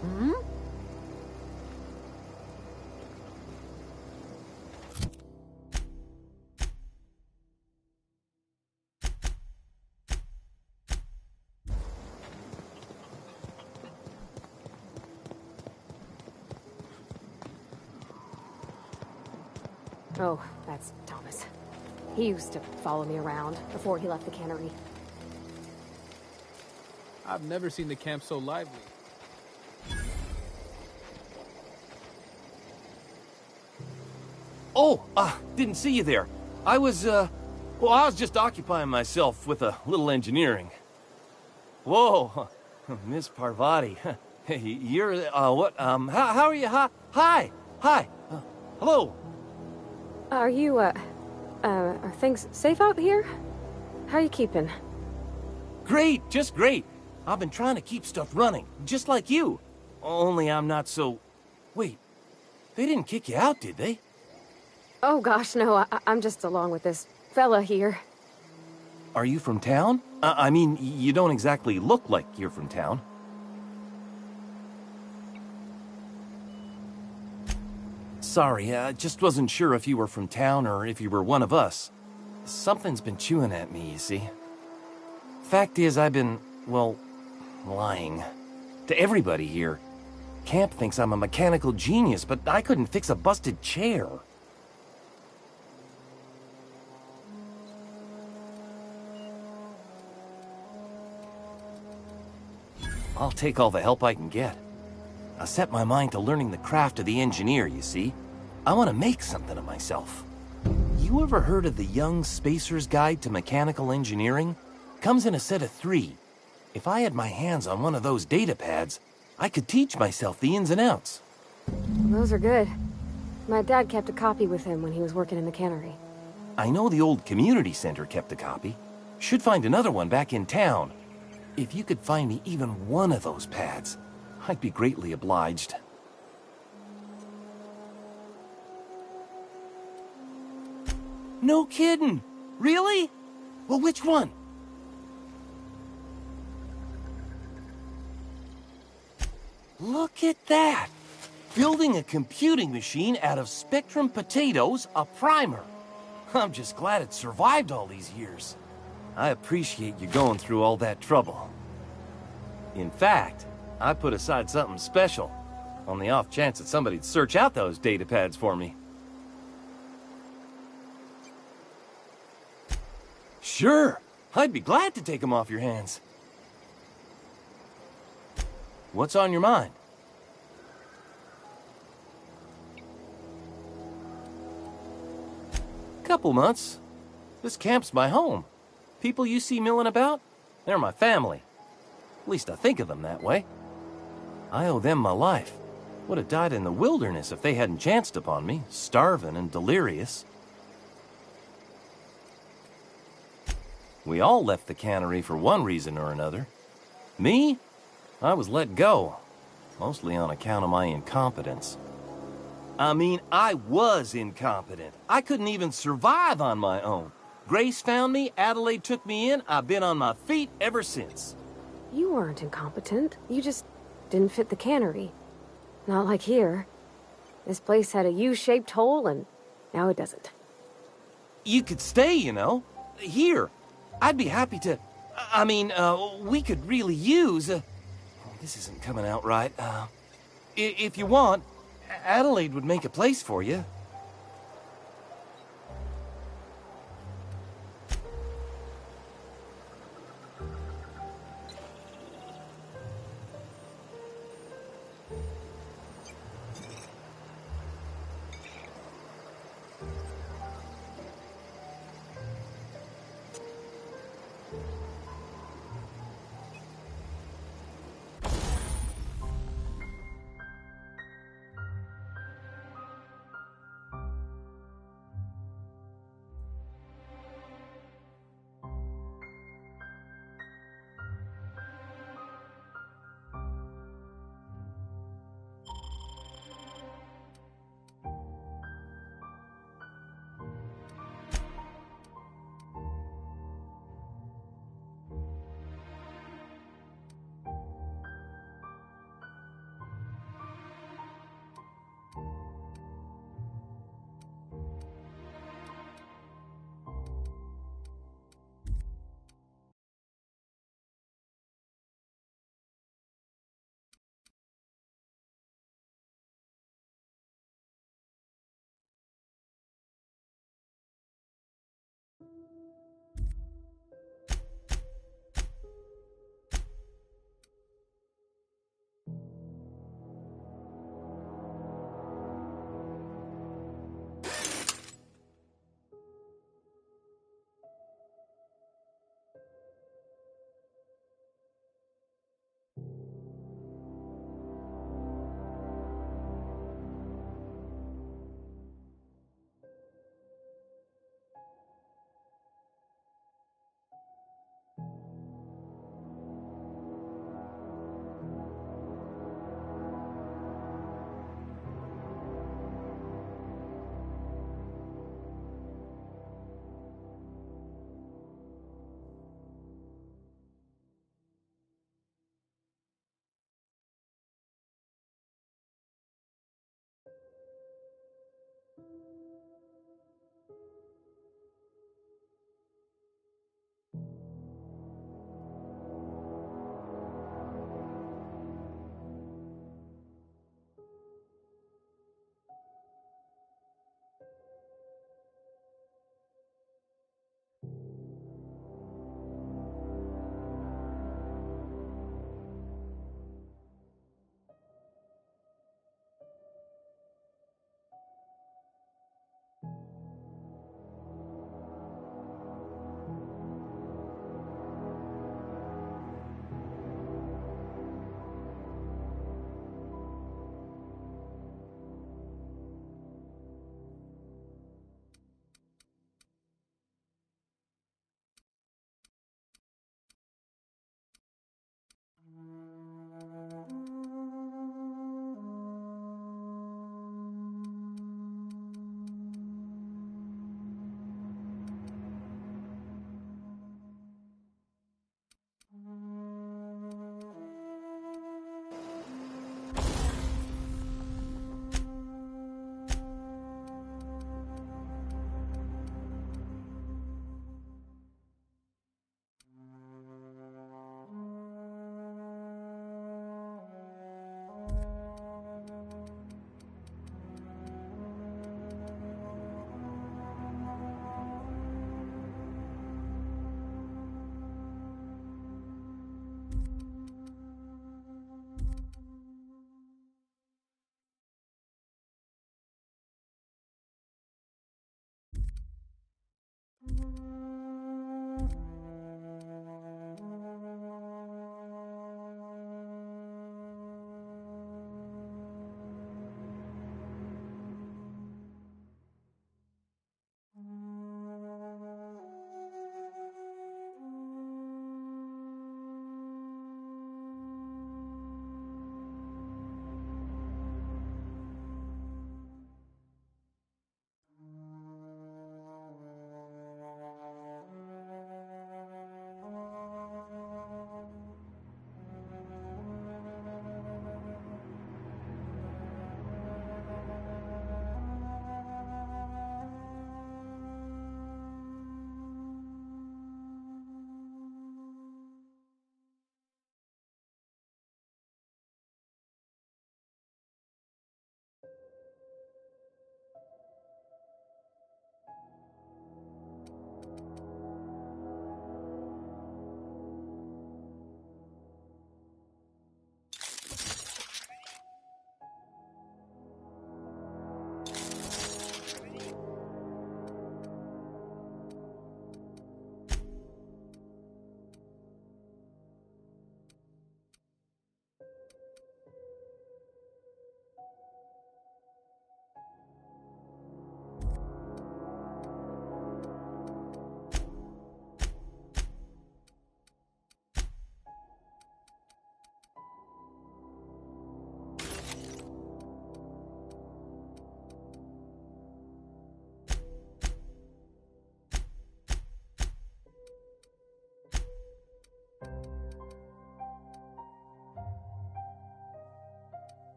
Hmm? Oh, that's Thomas. He used to follow me around before he left the cannery. I've never seen the camp so lively. Oh, didn't see you there. I was just occupying myself with a little engineering. Whoa, Miss Parvati. Hey, you're, how are you? Hi, hello. Are you, are things safe out here? How are you keeping? Great, just great. I've been trying to keep stuff running, just like you. Only I'm not so... Wait, they didn't kick you out, did they? Oh gosh, no, I'm just along with this fella here. Are you from town? I mean, you don't exactly look like you're from town. Sorry, I just wasn't sure if you were from town or if you were one of us. Something's been chewing at me, you see. Fact is, I've been, well, lying. To everybody here. Camp thinks I'm a mechanical genius, but I couldn't fix a busted chair. I'll take all the help I can get. I set my mind to learning the craft of the engineer, you see. I want to make something of myself. You ever heard of the Young Spacer's Guide to Mechanical Engineering? Comes in a set of 3. If I had my hands on one of those data pads, I could teach myself the ins and outs. Those are good. My dad kept a copy with him when he was working in the cannery. I know the old community center kept a copy. Should find another one back in town. If you could find me even one of those pads, I'd be greatly obliged. No kidding! Really? Well, which one? Look at that! Building a computing machine out of Spectrum potatoes, a primer. I'm just glad it survived all these years. I appreciate you going through all that trouble. In fact, I put aside something special, on the off chance that somebody'd search out those data pads for me. Sure, I'd be glad to take them off your hands. What's on your mind? Couple months. This camp's my home. People you see milling about, they're my family. At least I think of them that way. I owe them my life. Would have died in the wilderness if they hadn't chanced upon me, starving and delirious. We all left the cannery for one reason or another. Me? I was let go, mostly on account of my incompetence. I mean, I was incompetent. I couldn't even survive on my own. Grace found me, Adelaide took me in, I've been on my feet ever since. You weren't incompetent. You just didn't fit the cannery. Not like here. This place had a U-shaped hole, and now it doesn't. You could stay, you know. Here. I'd be happy to... I mean, we could really use... this isn't coming out right. If you want, Adelaide would make a place for you.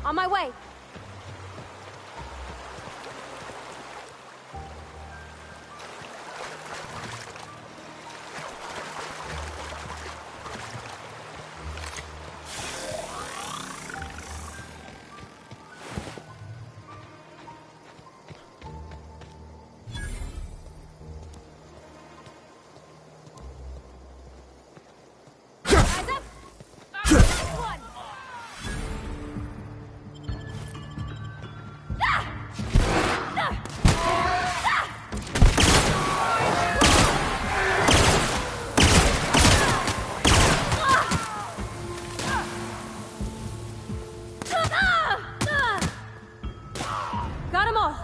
On my way. Got 'em all.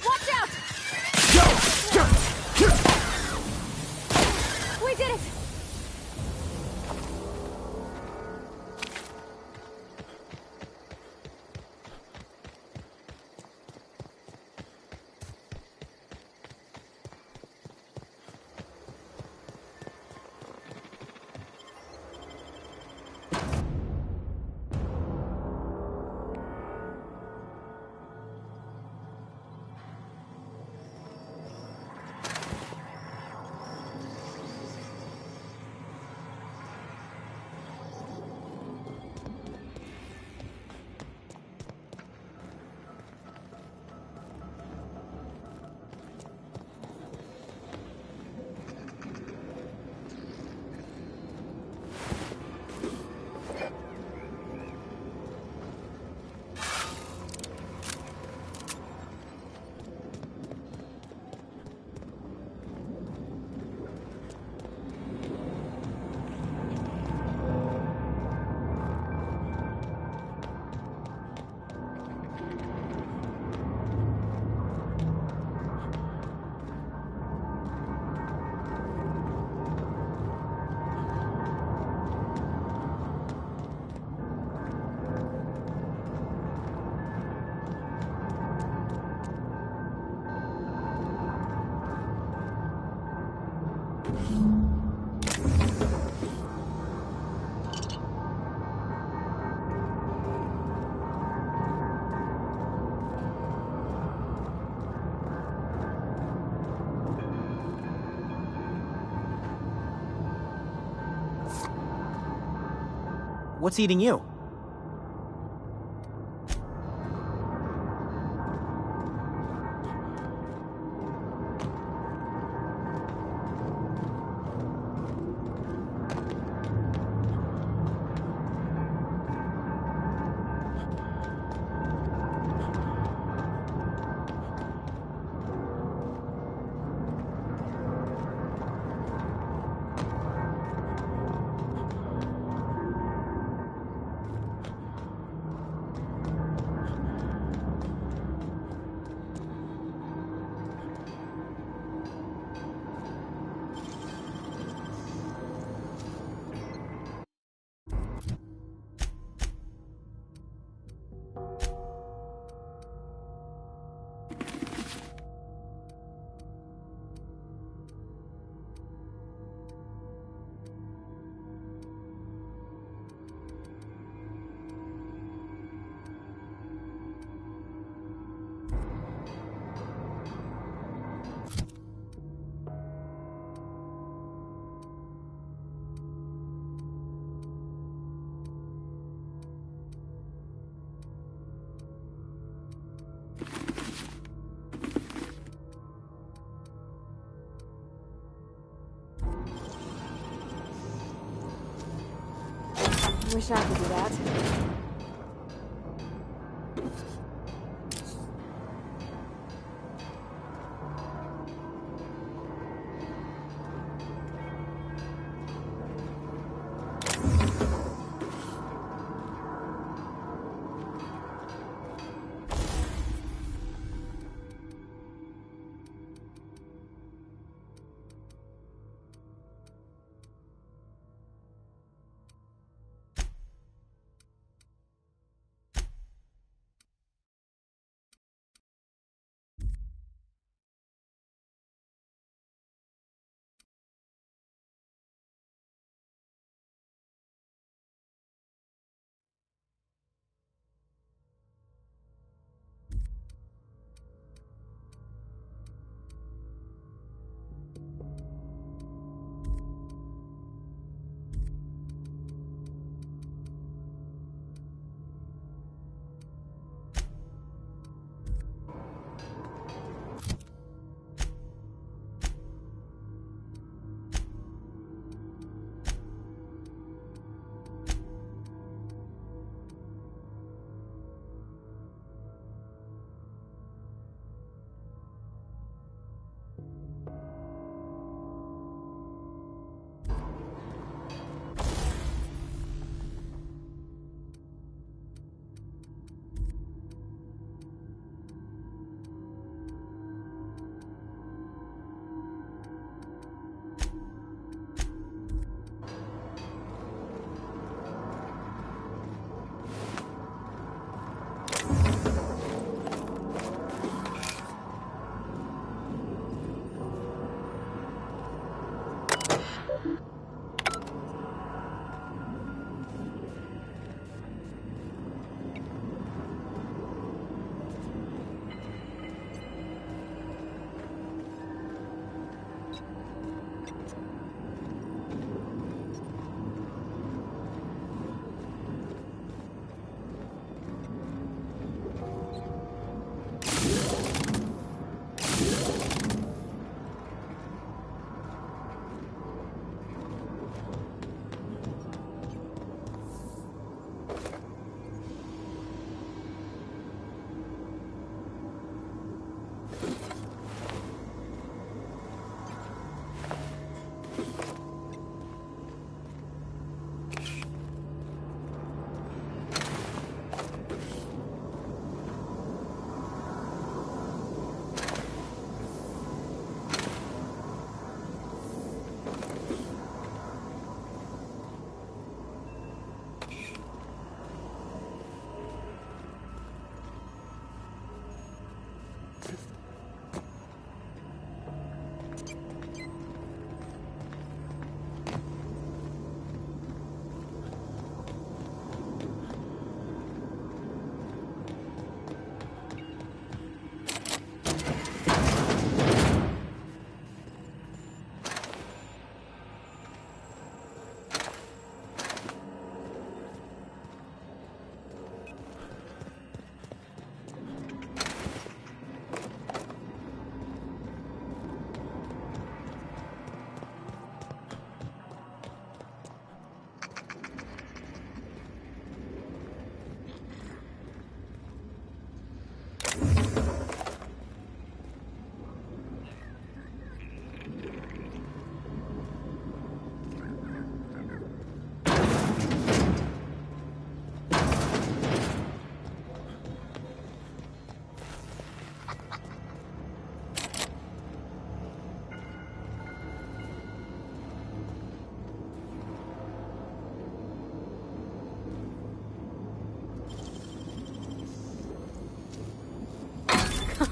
Watch out! We did it! What's eating you? Wish I could do that.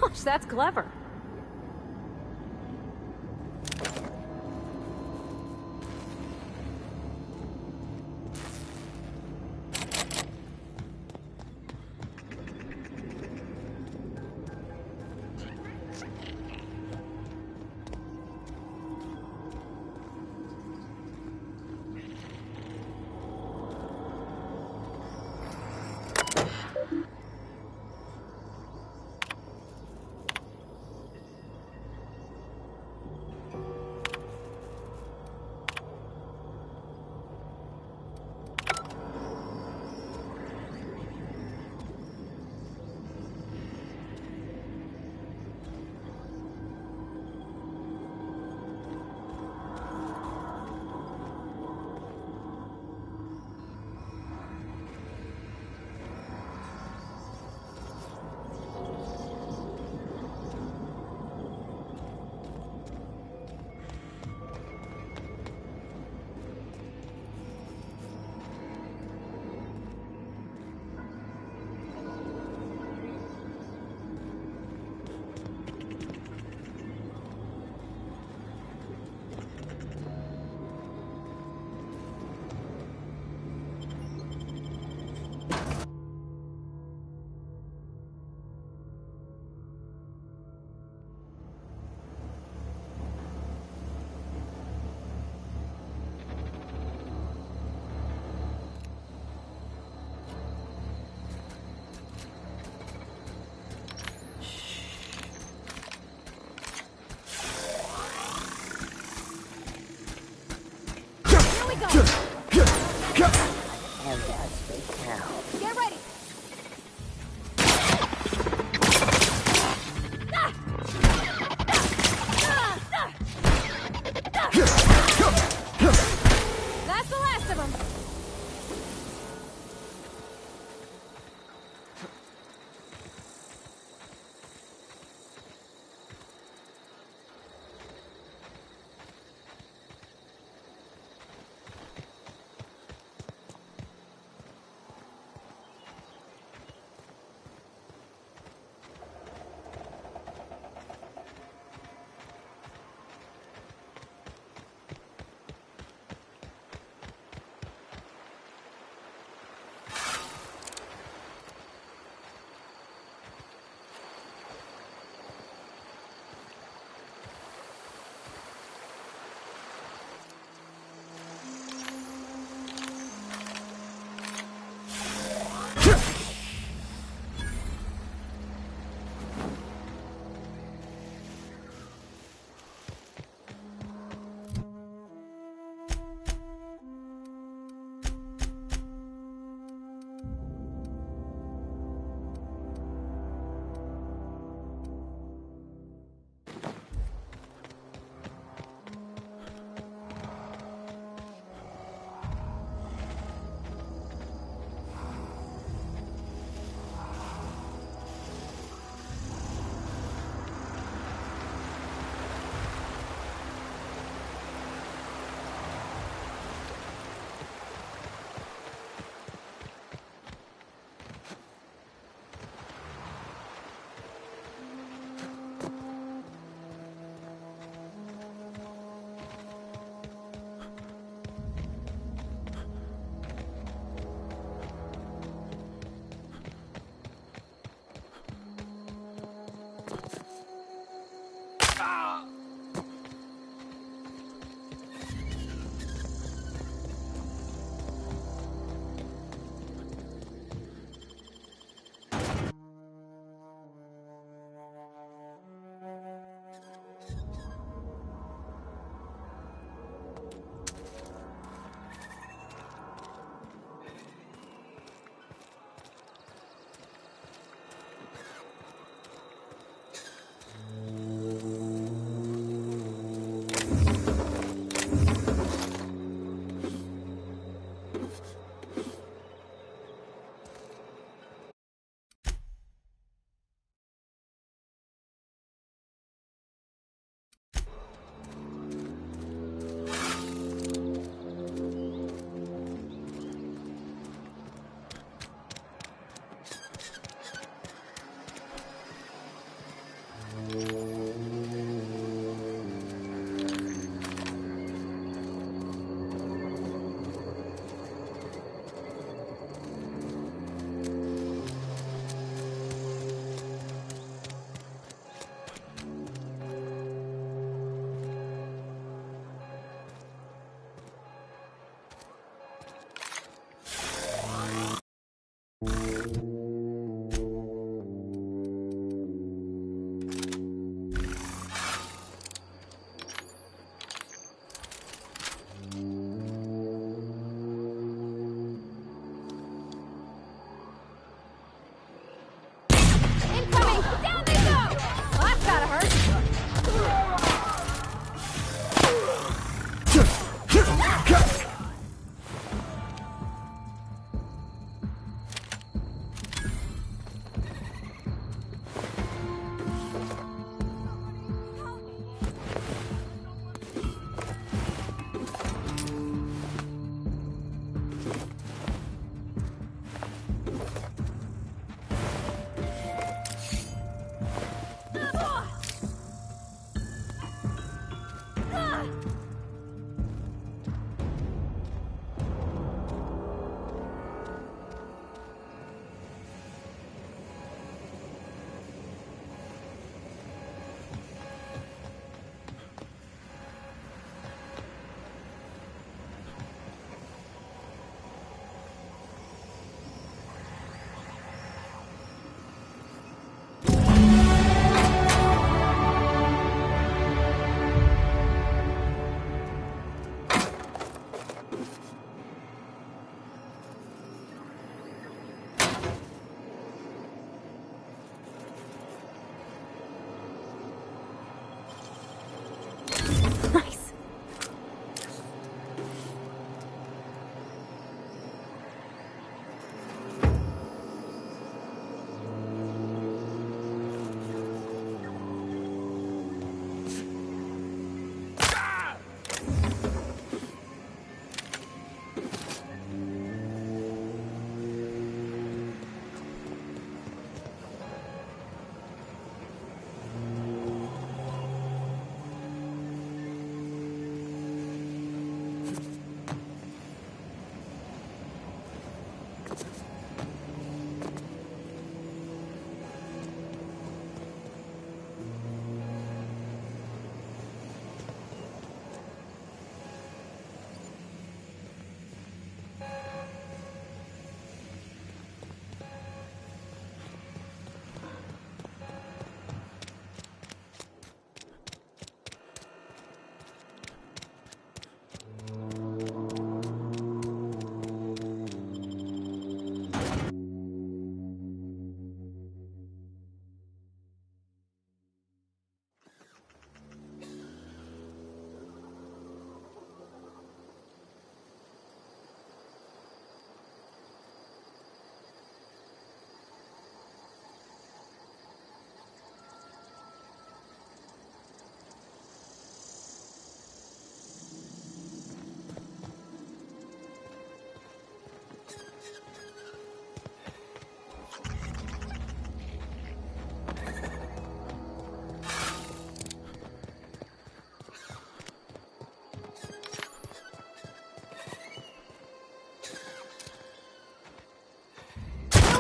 Gosh, that's clever.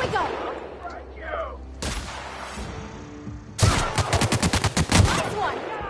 we go! Nice one!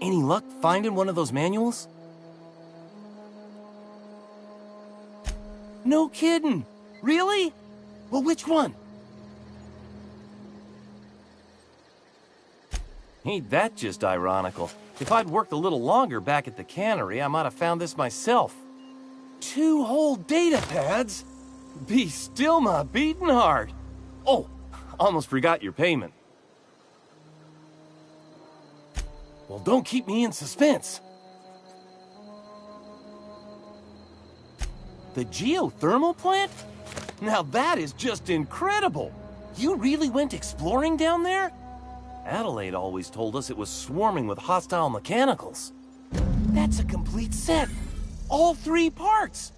Any luck finding one of those manuals? No kidding! Really? Well, which one? Ain't that just ironical? If I'd worked a little longer back at the cannery, I might have found this myself. 2 whole data pads? Be still my beating heart. Oh, almost forgot your payment. Well, don't keep me in suspense. The geothermal plant? Now that is just incredible! You really went exploring down there? Adelaide always told us it was swarming with hostile mechanicals. That's a complete set! All 3 parts!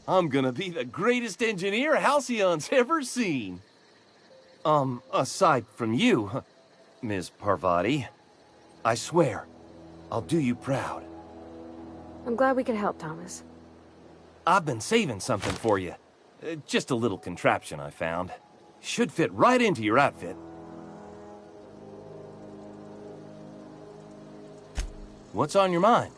I'm gonna be the greatest engineer Halcyon's ever seen! Aside from you, Ms. Parvati, I swear, I'll do you proud. I'm glad we could help, Thomas. I've been saving something for you. Just a little contraption I found. Should fit right into your outfit. What's on your mind?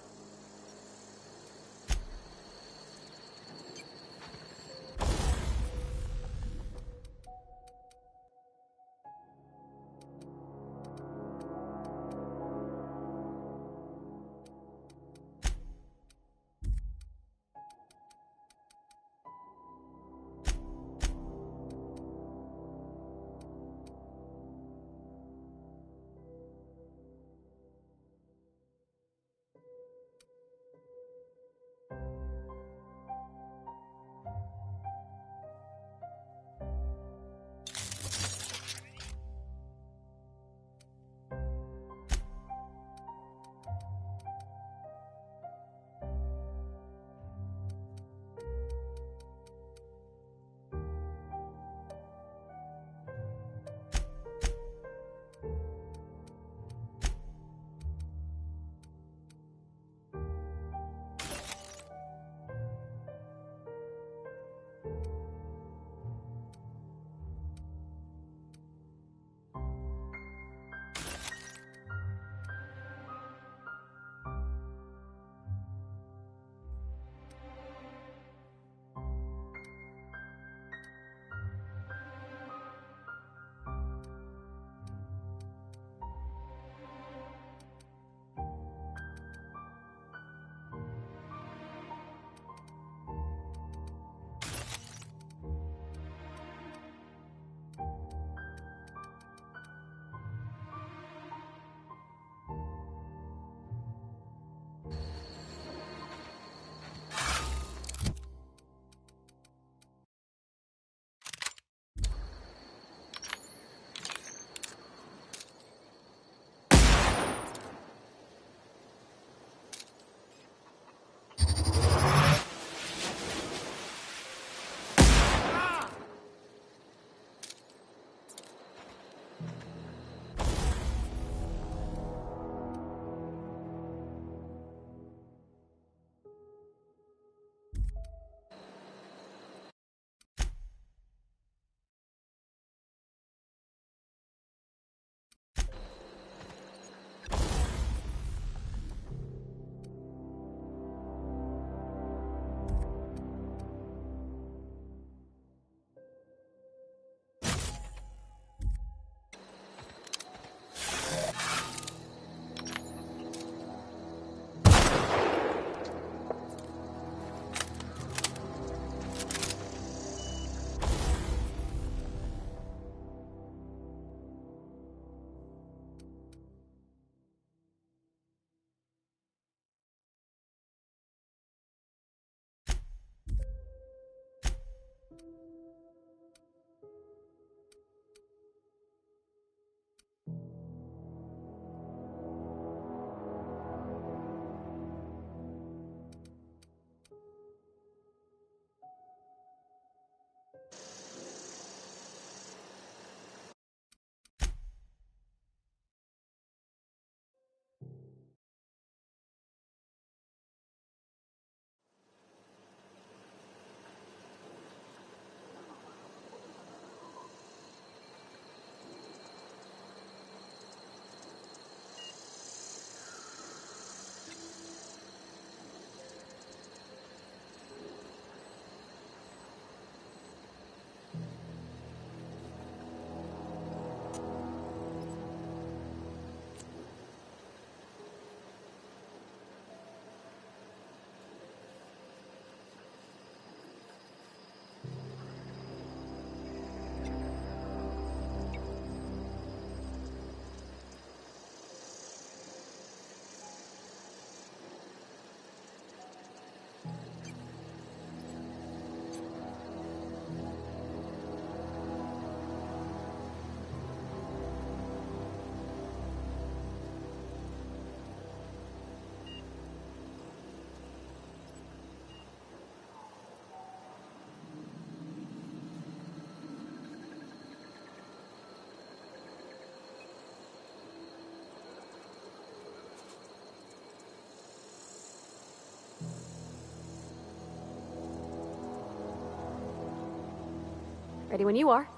Ready when you are.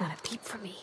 Not a peep from me.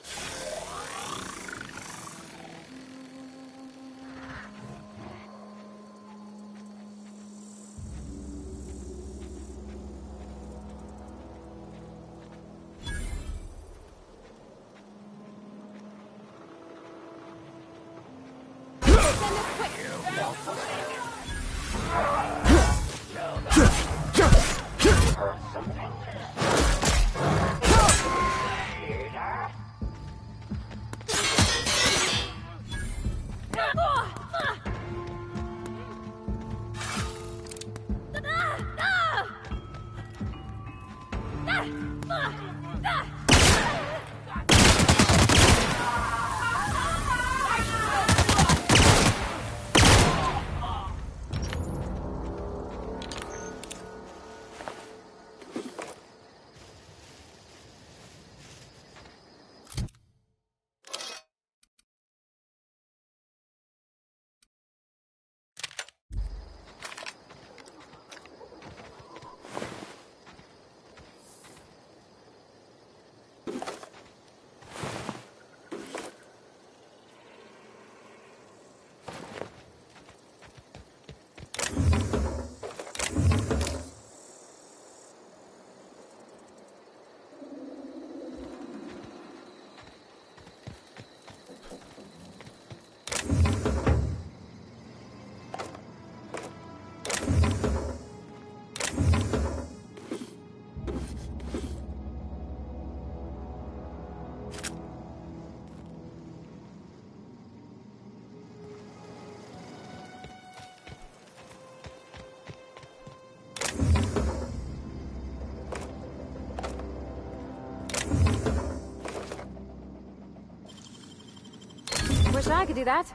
Wish I could do that.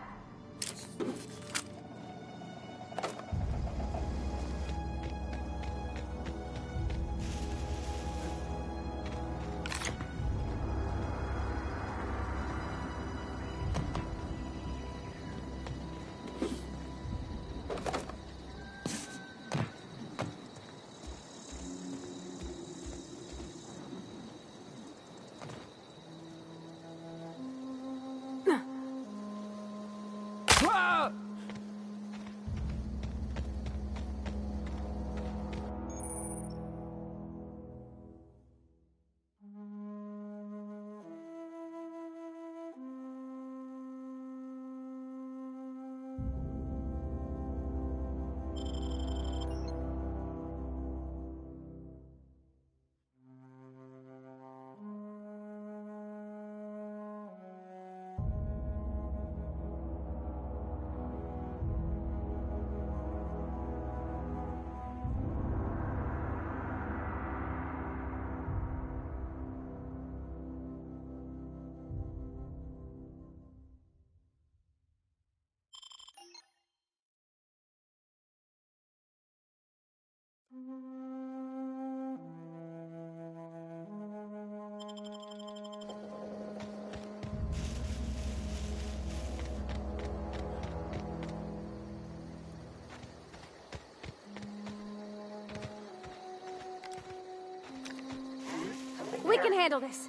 We can handle this.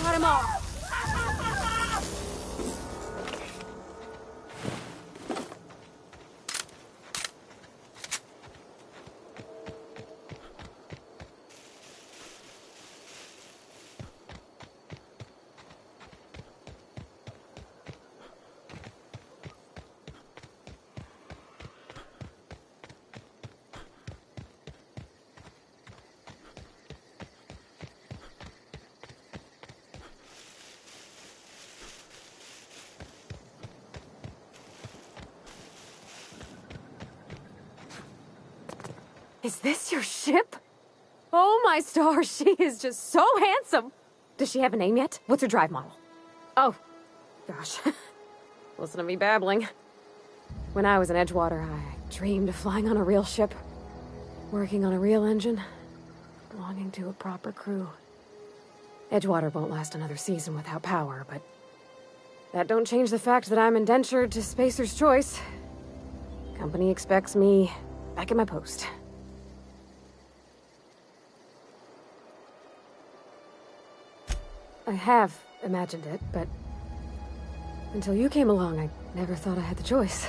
Got him all. Is this your ship? Oh my stars, she is just so handsome. Does she have a name yet? What's her drive model? Oh, gosh. Listen to me babbling. When I was in Edgewater, I dreamed of flying on a real ship, working on a real engine, belonging to a proper crew. Edgewater won't last another season without power, but that don't change the fact that I'm indentured to Spacer's Choice. Company expects me back in my post. I have imagined it, but until you came along, I never thought I had the choice.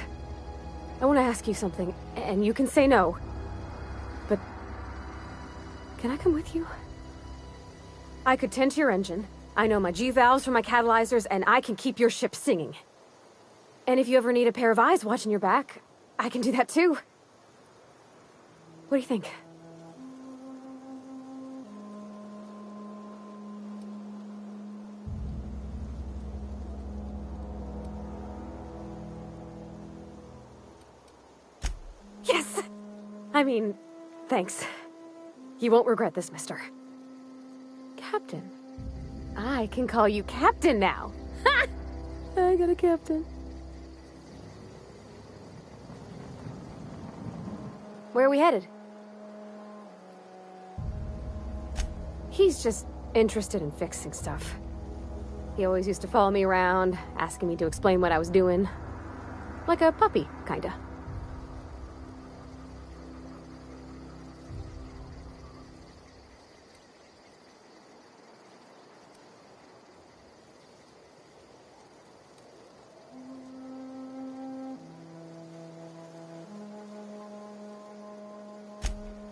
I want to ask you something, and you can say no. But can I come with you? I could tend to your engine. I know my G-valves from my catalyzers, and I can keep your ship singing. And if you ever need a pair of eyes watching your back, I can do that too. What do you think? Yes! I mean, thanks. You won't regret this, mister. Captain. I can call you Captain now. Ha! I got a captain. Where are we headed? He's just interested in fixing stuff. He always used to follow me around, asking me to explain what I was doing. Like a puppy, kinda.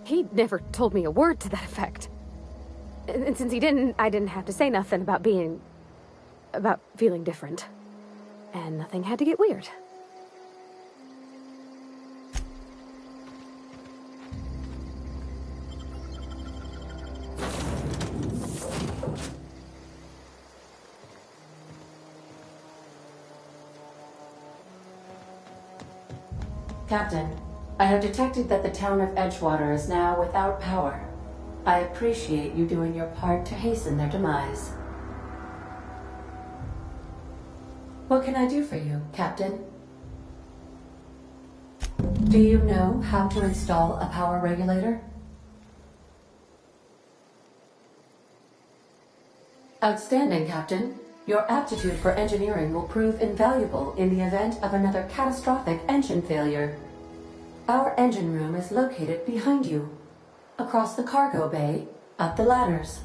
He never told me a word to that effect. And since he didn't, I didn't have to say nothing about feeling different. And nothing had to get weird. Captain, I have detected that the town of Edgewater is now without power. I appreciate you doing your part to hasten their demise. What can I do for you, Captain? Do you know how to install a power regulator? Outstanding, Captain. Your aptitude for engineering will prove invaluable in the event of another catastrophic engine failure. Our engine room is located behind you, across the cargo bay, up the ladders.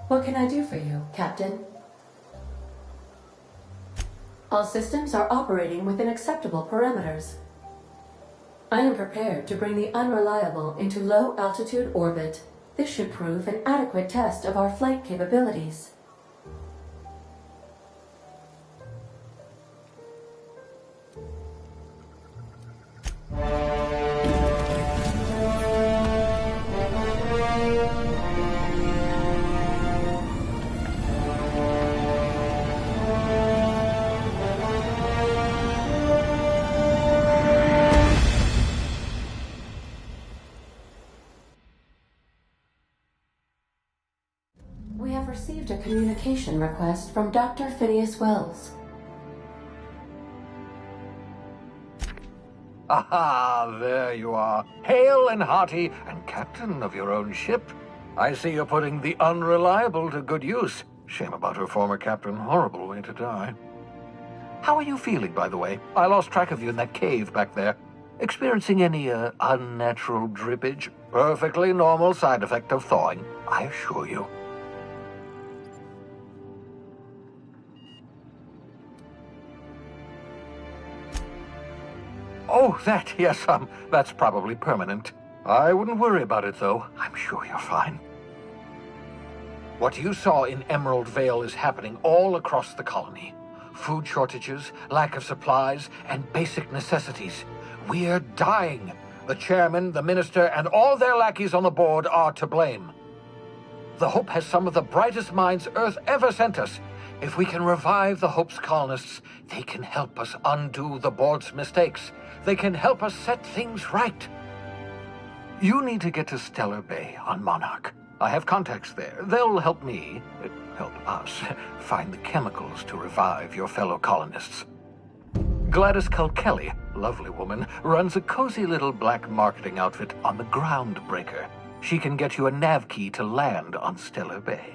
What can I do for you, Captain? All systems are operating within acceptable parameters. I am prepared to bring the unreliable into low-altitude orbit. This should prove an adequate test of our flight capabilities. We have received a communication request from Dr. Phineas Wells. Aha, there you are, hale and hearty, and captain of your own ship. I see you're putting the unreliable to good use. Shame about her former captain, horrible way to die. How are you feeling, by the way? I lost track of you in that cave back there. Experiencing any, unnatural drippage? Perfectly normal side effect of thawing, I assure you. Oh, yes, that's probably permanent. I wouldn't worry about it, though. I'm sure you're fine. What you saw in Emerald Vale is happening all across the colony. Food shortages, lack of supplies, and basic necessities. We're dying. The chairman, the minister, and all their lackeys on the board are to blame. The Hope has some of the brightest minds Earth ever sent us. If we can revive the Hope's colonists, they can help us undo the board's mistakes. They can help us set things right. You need to get to Stellar Bay on Monarch. I have contacts there. They'll help us, find the chemicals to revive your fellow colonists. Gladys Kelly, lovely woman, runs a cozy little black marketing outfit on the Groundbreaker. She can get you a nav key to land on Stellar Bay.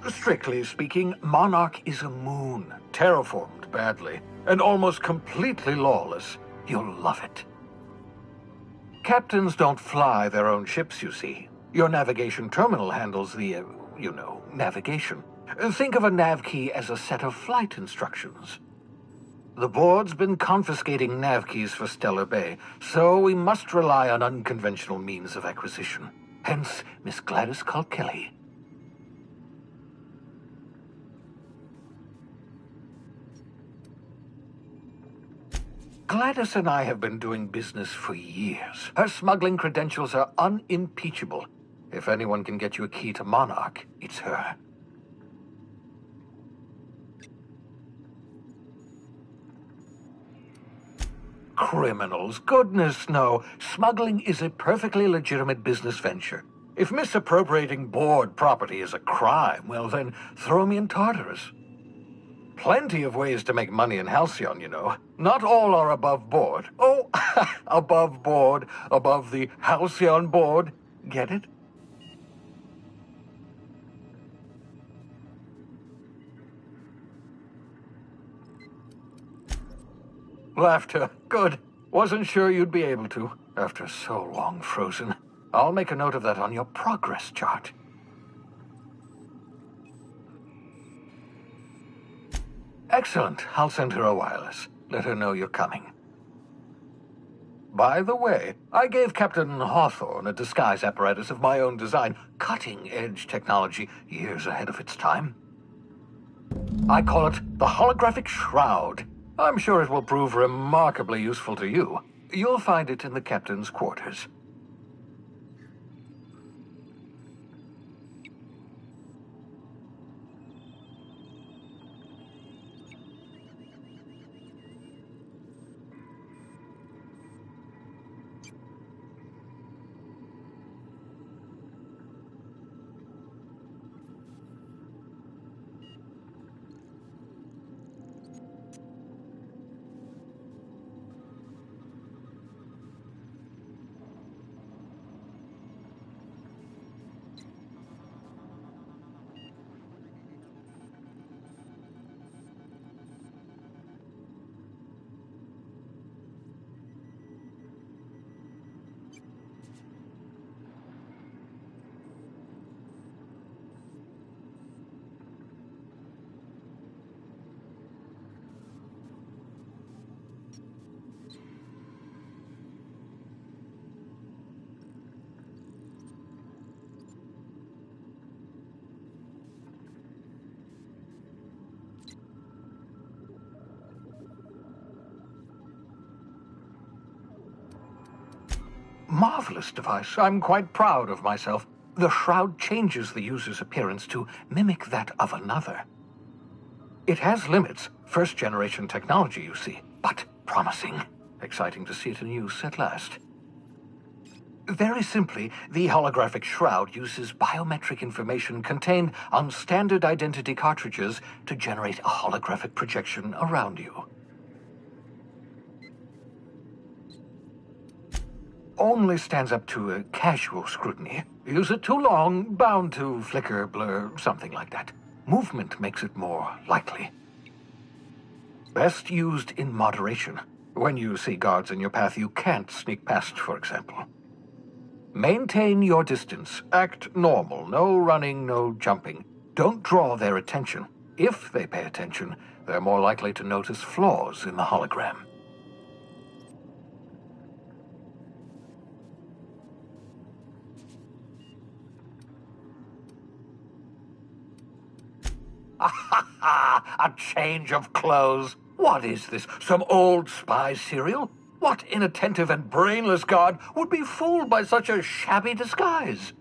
Strictly speaking, Monarch is a moon, terraformed badly, and almost completely lawless. You'll love it. Captains don't fly their own ships, you see. Your navigation terminal handles the, navigation. Think of a nav key as a set of flight instructions. The board's been confiscating nav keys for Stellar Bay, so we must rely on unconventional means of acquisition. Hence, Miss Gladys Kelly. Gladys and I have been doing business for years. Her smuggling credentials are unimpeachable. If anyone can get you a key to Monarch, it's her. Criminals? Goodness, no. Smuggling is a perfectly legitimate business venture. If misappropriating board property is a crime, well then, throw me in Tartarus. Plenty of ways to make money in Halcyon, you know. Not all are above board. Oh, above board, above the Halcyon board. Get it? Laughter. Good. Wasn't sure you'd be able to, after so long frozen. I'll make a note of that on your progress chart. Excellent. I'll send her a wireless. Let her know you're coming. By the way, I gave Captain Hawthorne a disguise apparatus of my own design, cutting-edge technology years ahead of its time. I call it the Holographic Shroud. I'm sure it will prove remarkably useful to you. You'll find it in the captain's quarters. Marvelous device. I'm quite proud of myself. The shroud changes the user's appearance to mimic that of another. It has limits. First-generation technology, you see, but promising. Exciting to see it in use at last. Very simply, the holographic shroud uses biometric information contained on standard identity cartridges to generate a holographic projection around you. Only stands up to a casual scrutiny. Use it too long, bound to flicker, blur, something like that. Movement makes it more likely. Best used in moderation. When you see guards in your path you can't sneak past, for example. Maintain your distance. Act normal. No running, no jumping. Don't draw their attention. if they pay attention, they're more likely to notice flaws in the hologram. A change of clothes. What is this? Some old spy serial? What inattentive and brainless guard would be fooled by such a shabby disguise?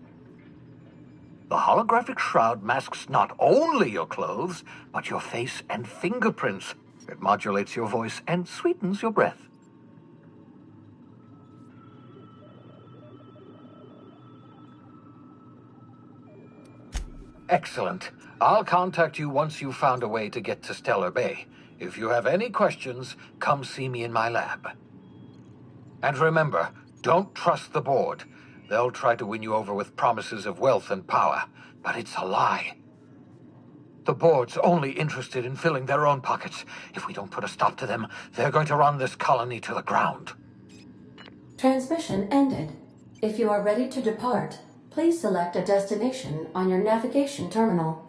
The holographic shroud masks not only your clothes, but your face and fingerprints. It modulates your voice and sweetens your breath. Excellent. I'll contact you once you've found a way to get to Stellar Bay. If you have any questions, come see me in my lab. And remember, don't trust the board. They'll try to win you over with promises of wealth and power, but it's a lie. The board's only interested in filling their own pockets. If we don't put a stop to them, they're going to run this colony to the ground. Transmission ended. If you are ready to depart, please select a destination on your navigation terminal.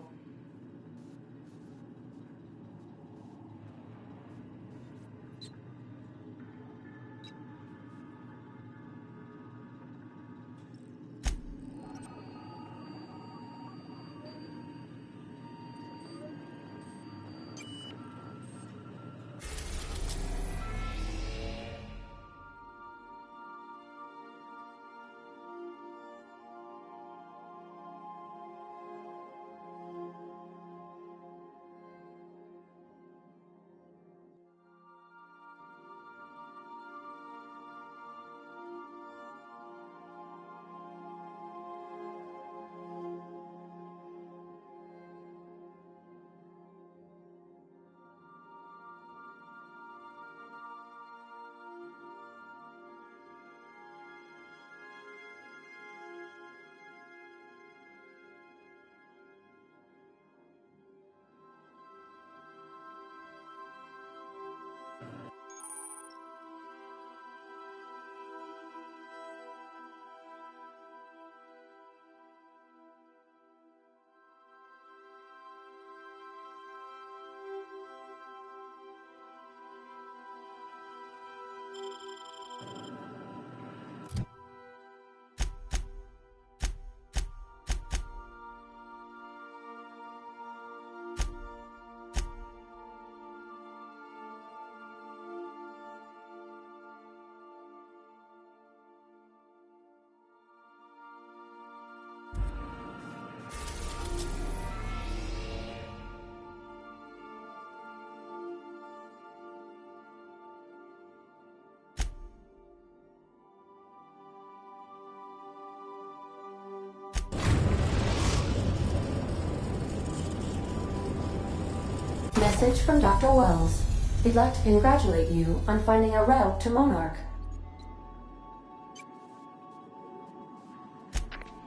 Message from Dr. Wells. He'd like to congratulate you on finding a route to Monarch.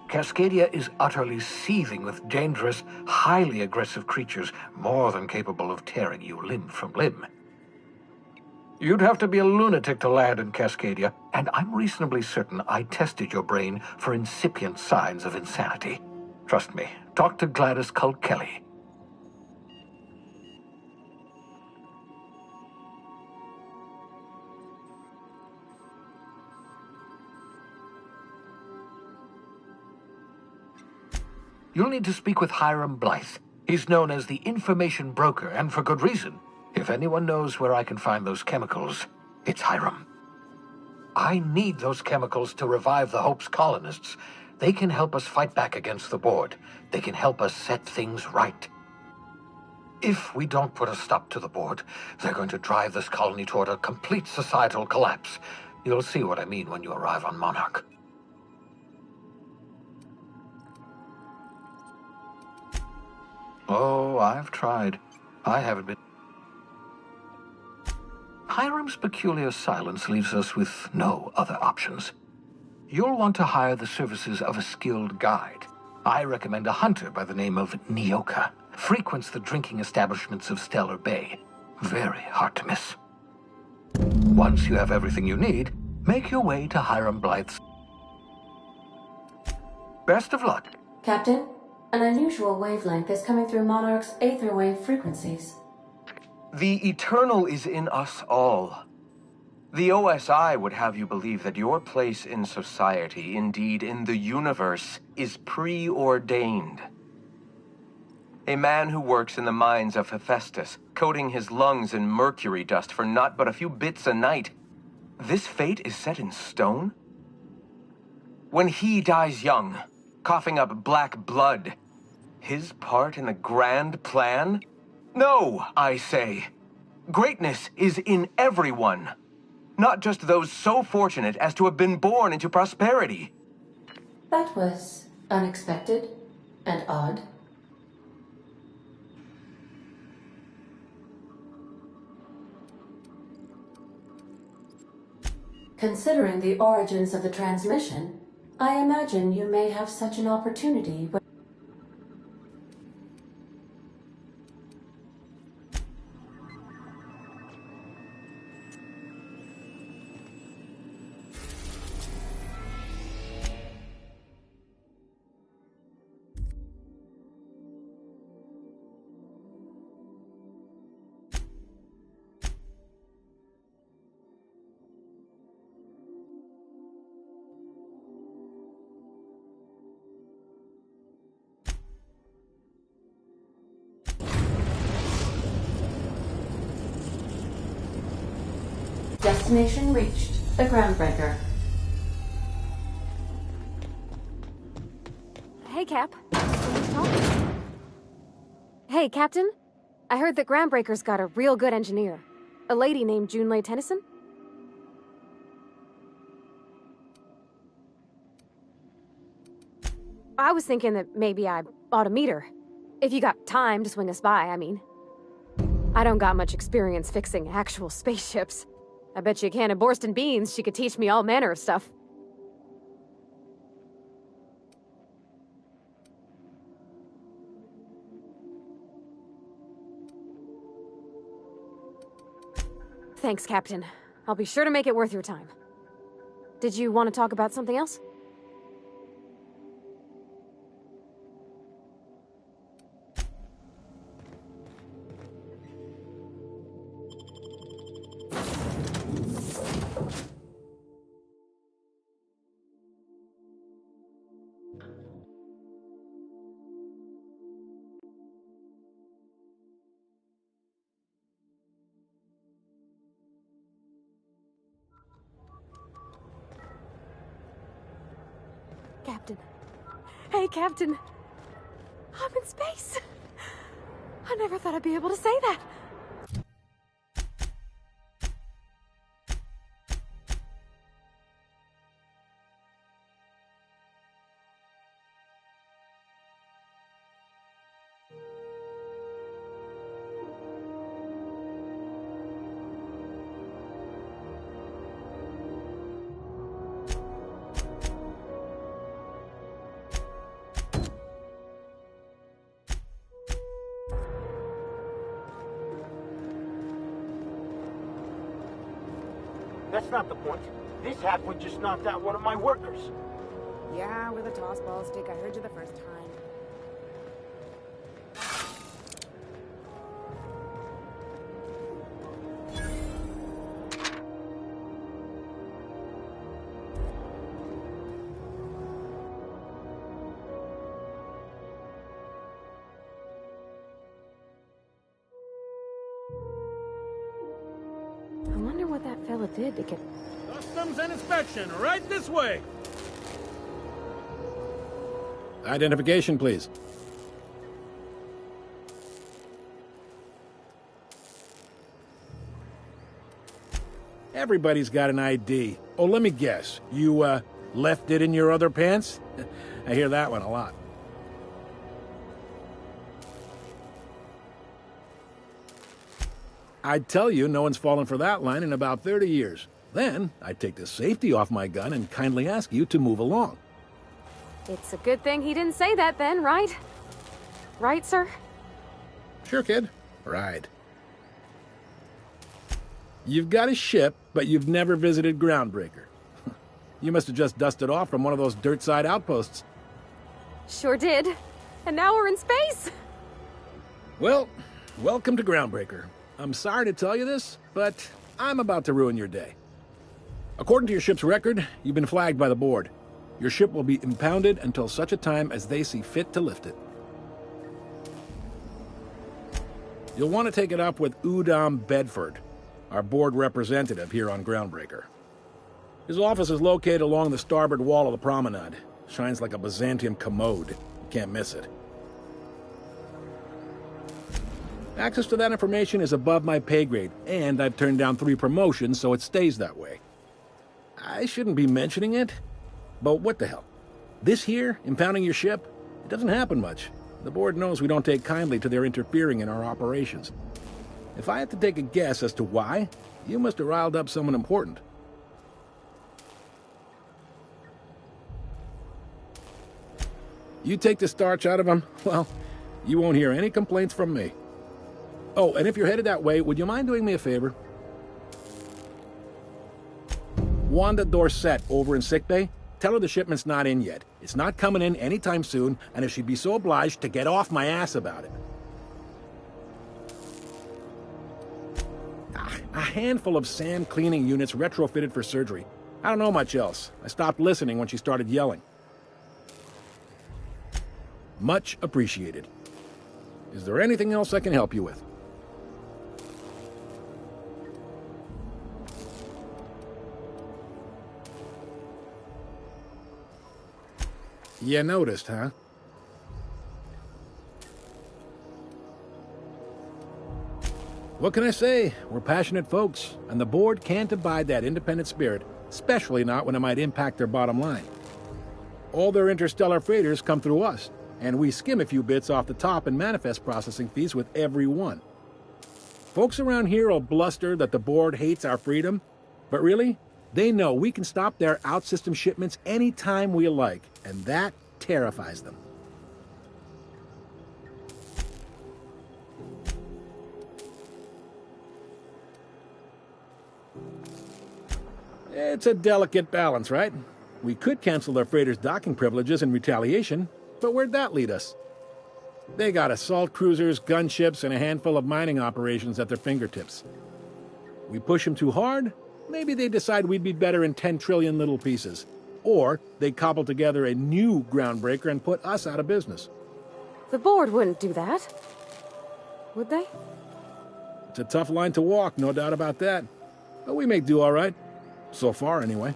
Cascadia is utterly seething with dangerous, highly aggressive creatures, more than capable of tearing you limb from limb. You'd have to be a lunatic to land in Cascadia, and I'm reasonably certain I tested your brain for incipient signs of insanity. Trust me, talk to Gladys Cull Kelly. You'll need to speak with Hiram Blythe. He's known as the information broker, and for good reason. If anyone knows where I can find those chemicals, it's Hiram. I need those chemicals to revive the Hope's colonists. They can help us fight back against the board. They can help us set things right. If we don't put a stop to the board, they're going to drive this colony toward a complete societal collapse. You'll see what I mean when you arrive on Monarch. Oh, I've tried. I haven't been... Hiram's peculiar silence leaves us with no other options. You'll want to hire the services of a skilled guide. I recommend a hunter by the name of Nyoka. Frequents the drinking establishments of Stellar Bay. Very hard to miss. Once you have everything you need, make your way to Hiram Blythe's. Best of luck. Captain, An unusual wavelength is coming through Monarch's aether wave frequencies. The eternal is in us all. The OSI would have you believe that your place in society, indeed in the universe, is preordained. A man who works in the mines of Hephaestus, coating his lungs in mercury dust for not but a few bits a night. This fate is set in stone? When he dies young, coughing up black blood, his part in the grand plan? No, I say. Greatness is in everyone. Not just those so fortunate as to have been born into prosperity. That was unexpected and odd. Considering the origins of the transmission, I imagine you may have such an opportunity. Destination reached. The Groundbreaker. Hey, Cap. Hey, Captain. I heard that Groundbreaker's got a real good engineer. A lady named Junlei Tennyson? I was thinking that maybe I ought to meet her. If you got time to swing us by, I mean. I don't got much experience fixing actual spaceships. I bet you a can of Borston beans she could teach me all manner of stuff. Thanks, Captain. I'll be sure to make it worth your time. Did you want to talk about something else? Captain. Hey, Captain. I'm in space. I never thought I'd be able to say that. That's not the point. This halfwit just knocked out one of my workers. Yeah, with a toss ball stick. I heard you the first time. I wonder what that fella did to get... Customs and inspection, right this way. Identification, please. Everybody's got an ID. Oh, let me guess. You, left it in your other pants? I hear that one a lot. I'd tell you no one's fallen for that line in about 30 years. Then, I'd take the safety off my gun and kindly ask you to move along. It's a good thing he didn't say that then, right? Right, sir? Sure, kid. Right. You've got a ship, but you've never visited Groundbreaker. You must have just dusted off from one of those dirt-side outposts. Sure did. And now we're in space! Well, welcome to Groundbreaker. I'm sorry to tell you this, but I'm about to ruin your day. According to your ship's record, you've been flagged by the board. Your ship will be impounded until such a time as they see fit to lift it. You'll want to take it up with Udom Bedford, our board representative here on Groundbreaker. His office is located along the starboard wall of the promenade. Shines like a Byzantium commode. You can't miss it. Access to that information is above my pay grade, and I've turned down 3 promotions, so it stays that way. I shouldn't be mentioning it, but what the hell? This here, impounding your ship, it doesn't happen much. The board knows we don't take kindly to their interfering in our operations. If I had to take a guess as to why, you must have riled up someone important. You take the starch out of them, well, you won't hear any complaints from me. Oh, and if you're headed that way, would you mind doing me a favor? Wanda Dorset over in sickbay, tell her the shipment's not in yet. It's not coming in anytime soon, and if she'd be so obliged to get off my ass about it. A handful of sand cleaning units retrofitted for surgery. I don't know much else. I stopped listening when she started yelling. Much appreciated. Is there anything else I can help you with? You noticed, huh? What can I say? We're passionate folks, and the board can't abide that independent spirit, especially not when it might impact their bottom line. All their interstellar freighters come through us, and we skim a few bits off the top in manifest processing fees with every one. Folks around here will bluster that the board hates our freedom, but really, they know we can stop their out-system shipments anytime we like, and that terrifies them. It's a delicate balance, right? We could cancel their freighters' docking privileges in retaliation, but where'd that lead us? They got assault cruisers, gunships, and a handful of mining operations at their fingertips. We push them too hard, maybe they decide we'd be better in 10 trillion little pieces. Or they cobble together a new Groundbreaker and put us out of business. The board wouldn't do that. Would they? It's a tough line to walk, no doubt about that. But we make do all right. So far, anyway.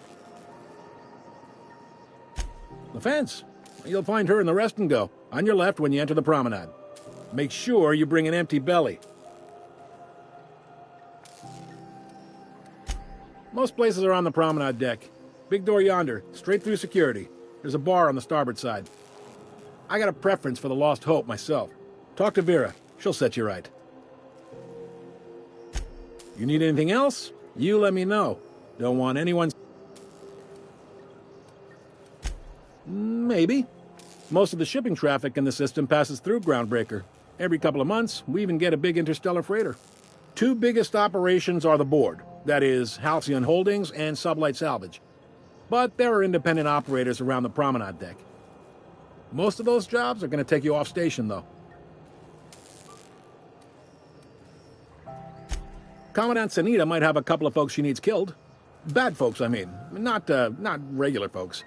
The fence. You'll find her in the rest and go, on your left when you enter the promenade. Make sure you bring an empty belly. Most places are on the promenade deck. Big door yonder, straight through security. There's a bar on the starboard side. I got a preference for the Lost Hope myself. Talk to Vera. She'll set you right. You need anything else? You let me know. Don't want anyone... Maybe. Most of the shipping traffic in the system passes through Groundbreaker. Every couple of months, we even get a big interstellar freighter. 2 biggest operations are the board. That is, Halcyon Holdings and Sublight Salvage. But there are independent operators around the promenade deck. Most of those jobs are going to take you off station, though. Commandant Sanita might have a couple of folks she needs killed. Bad folks, I mean. Not regular folks.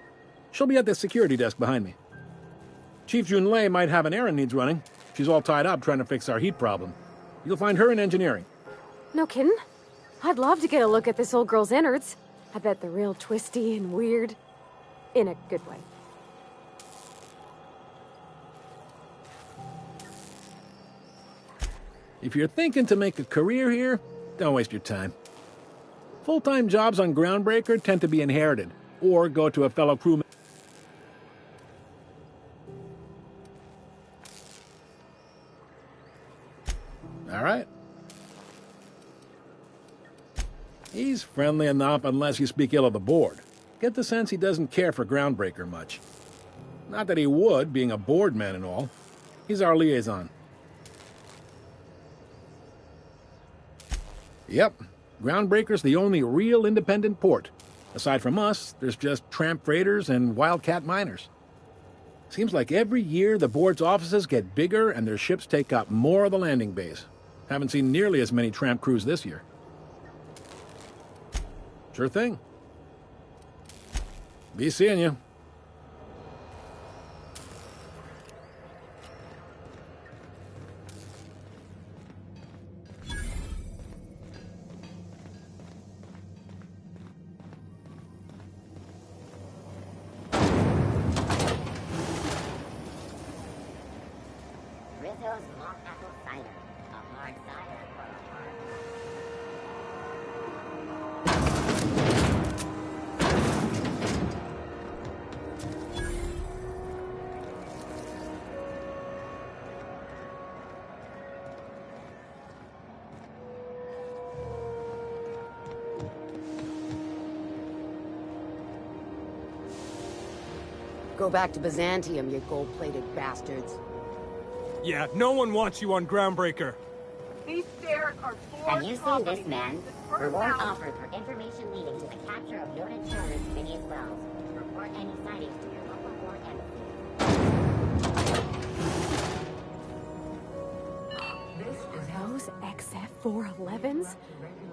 She'll be at the security desk behind me. Chief Junlei might have an errand needs running. She's all tied up trying to fix our heat problem. You'll find her in engineering. No kidding? I'd love to get a look at this old girl's innards. I bet they're real twisty and weird. In a good way. If you're thinking to make a career here, don't waste your time. Full-time jobs on Groundbreaker tend to be inherited, or go to a fellow crewman. All right. He's friendly enough unless you speak ill of the board. Get the sense he doesn't care for Groundbreaker much. Not that he would, being a board man and all. He's our liaison. Yep, Groundbreaker's the only real independent port. Aside from us, there's just tramp freighters and wildcat miners. Seems like every year the board's offices get bigger and their ships take up more of the landing base. Haven't seen nearly as many tramp crews this year. Sure thing. Be seeing you. Rizzo's mock apple cider. A hard cider for a hard. Go back to Byzantium, you gold-plated bastards. Yeah, no one wants you on Groundbreaker. These stairs are Have you seen this man? Reward offered for information leading to the capture of noted terrorist Phineas Wells. Report any sightings to your local board embassy. Those XF-411s?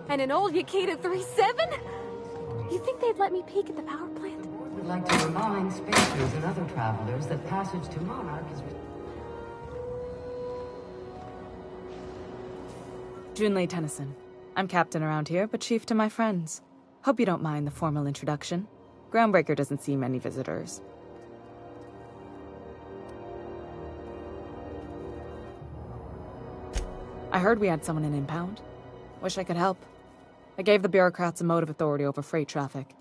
And an old Yakita 3.7? You think they'd let me peek at the power plant? We'd like to remind spacers and other travelers that passage to Monarch is... Junlei Tennyson. I'm captain around here, but chief to my friends. Hope you don't mind the formal introduction. Groundbreaker doesn't see many visitors. I heard we had someone in impound. Wish I could help. I gave the bureaucrats a motive authority over freight traffic,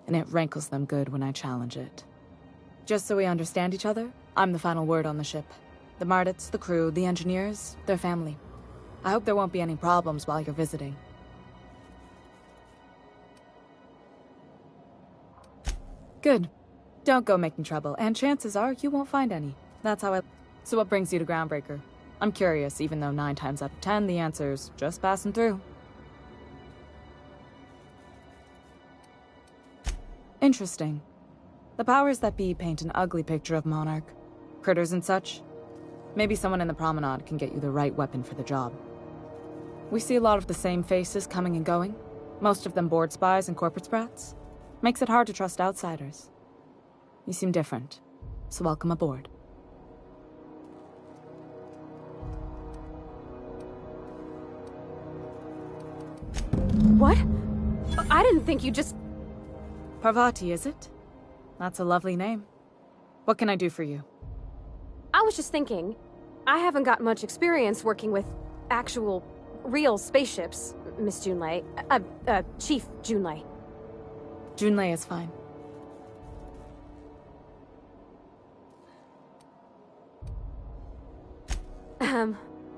and it rankles them good when I challenge it. Just so we understand each other, I'm the final word on the ship. The Mardits, the crew, the engineers, their family. I hope there won't be any problems while you're visiting. Good. Don't go making trouble, and chances are you won't find any. That's how I... So what brings you to Groundbreaker? I'm curious, even though 9 times out of 10 the answer's just passing through. Interesting. The powers that be paint an ugly picture of Monarch. Critters and such. Maybe someone in the promenade can get you the right weapon for the job. We see a lot of the same faces coming and going. Most of them board spies and corporate sprats. Makes it hard to trust outsiders. You seem different, so welcome aboard. What? I didn't think you just... Parvati, is it? That's a lovely name. What can I do for you? I was just thinking, I haven't got much experience working with actual, real spaceships, Miss Junlei. Chief Junlei. Junlei is fine.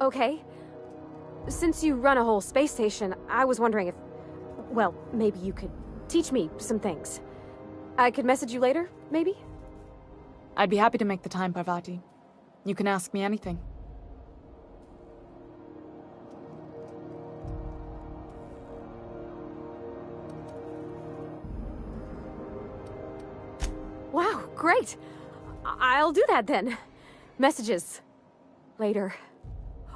Okay. Since you run a whole space station, I was wondering if... Well, maybe you could teach me some things. I could message you later, maybe? I'd be happy to make the time, Parvati. You can ask me anything. Wow, great! I'll do that then. Messages. Later.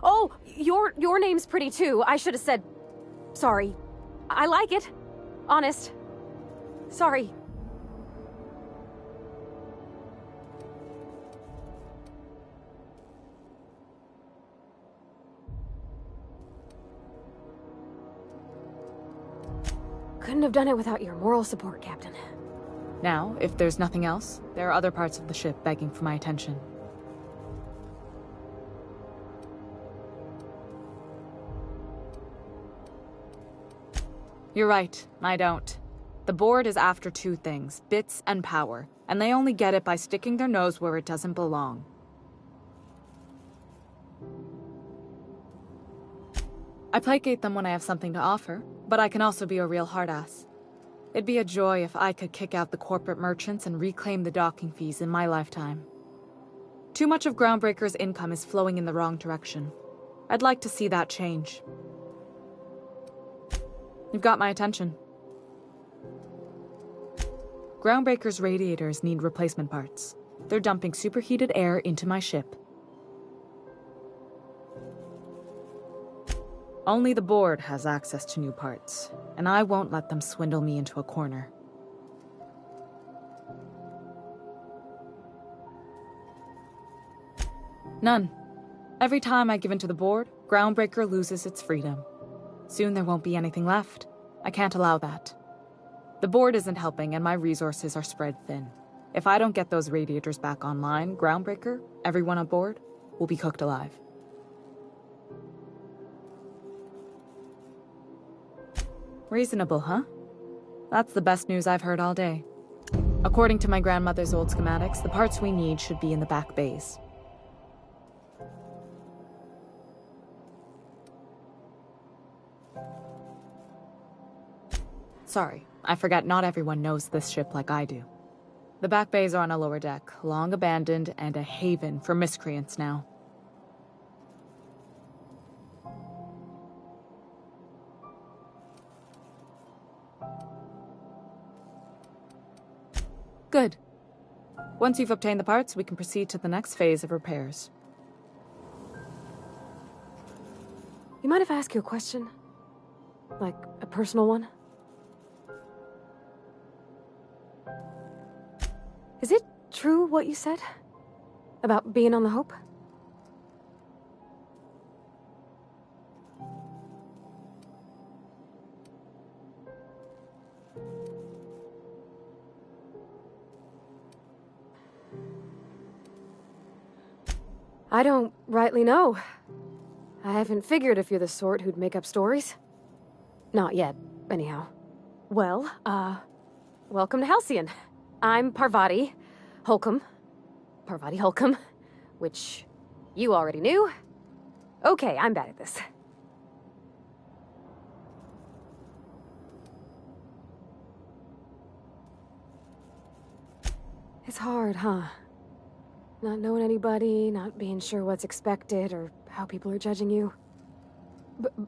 Oh, your name's pretty too. I should have said... Sorry. I like it. Honest. Sorry. Couldn't have done it without your moral support, Captain. Now, if there's nothing else, there are other parts of the ship begging for my attention. You're right, I don't. The board is after 2 things, bits and power, and they only get it by sticking their nose where it doesn't belong. I placate them when I have something to offer, but I can also be a real hard-ass. It'd be a joy if I could kick out the corporate merchants and reclaim the docking fees in my lifetime. Too much of Groundbreaker's income is flowing in the wrong direction. I'd like to see that change. You've got my attention. Groundbreaker's radiators need replacement parts. They're dumping superheated air into my ship. Only the board has access to new parts, and I won't let them swindle me into a corner. None. Every time I give in to the board, Groundbreaker loses its freedom. Soon there won't be anything left. I can't allow that. The board isn't helping and my resources are spread thin. If I don't get those radiators back online, Groundbreaker, everyone on board, will be cooked alive. Reasonable, huh? That's the best news I've heard all day. According to my grandmother's old schematics, the parts we need should be in the back bays. Sorry, I forgot not everyone knows this ship like I do. The back bays are on a lower deck, long abandoned and a haven for miscreants now. Good. Once you've obtained the parts, we can proceed to the next phase of repairs. You mind if I ask you a question? Like, a personal one? Is it true what you said? About being on the Hope? I don't rightly know. I haven't figured if you're the sort who'd make up stories. Not yet, anyhow. Well, welcome to Halcyon. I'm Parvati Holcomb. Parvati Holcomb, which you already knew. Okay, I'm bad at this. It's hard, huh? Not knowing anybody, not being sure what's expected or how people are judging you.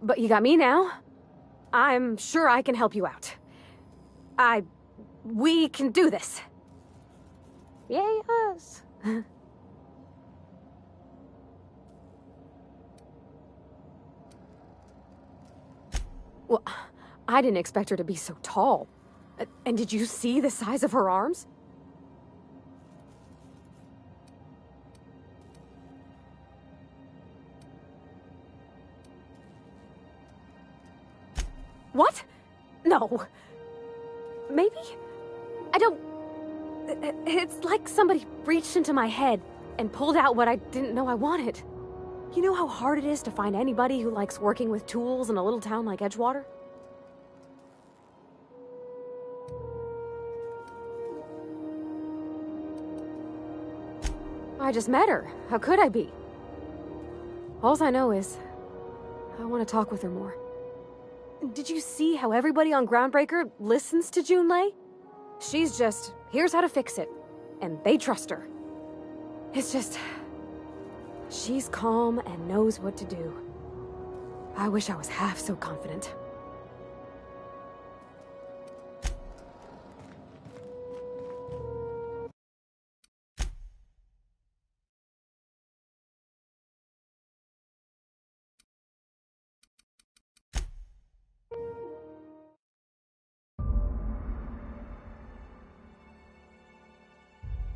But you got me now. I'm sure I can help you out. We can do this. Yay, us. Well, I didn't expect her to be so tall. And did you see the size of her arms? What? No. Maybe? I don't... It's like somebody reached into my head and pulled out what I didn't know I wanted. You know how hard it is to find anybody who likes working with tools in a little town like Edgewater? I just met her. How could I be? Alls I know is, I want to talk with her more. Did you see how everybody on Groundbreaker listens to Junlei? She's just, here's how to fix it. And they trust her. It's just... she's calm and knows what to do. I wish I was half so confident.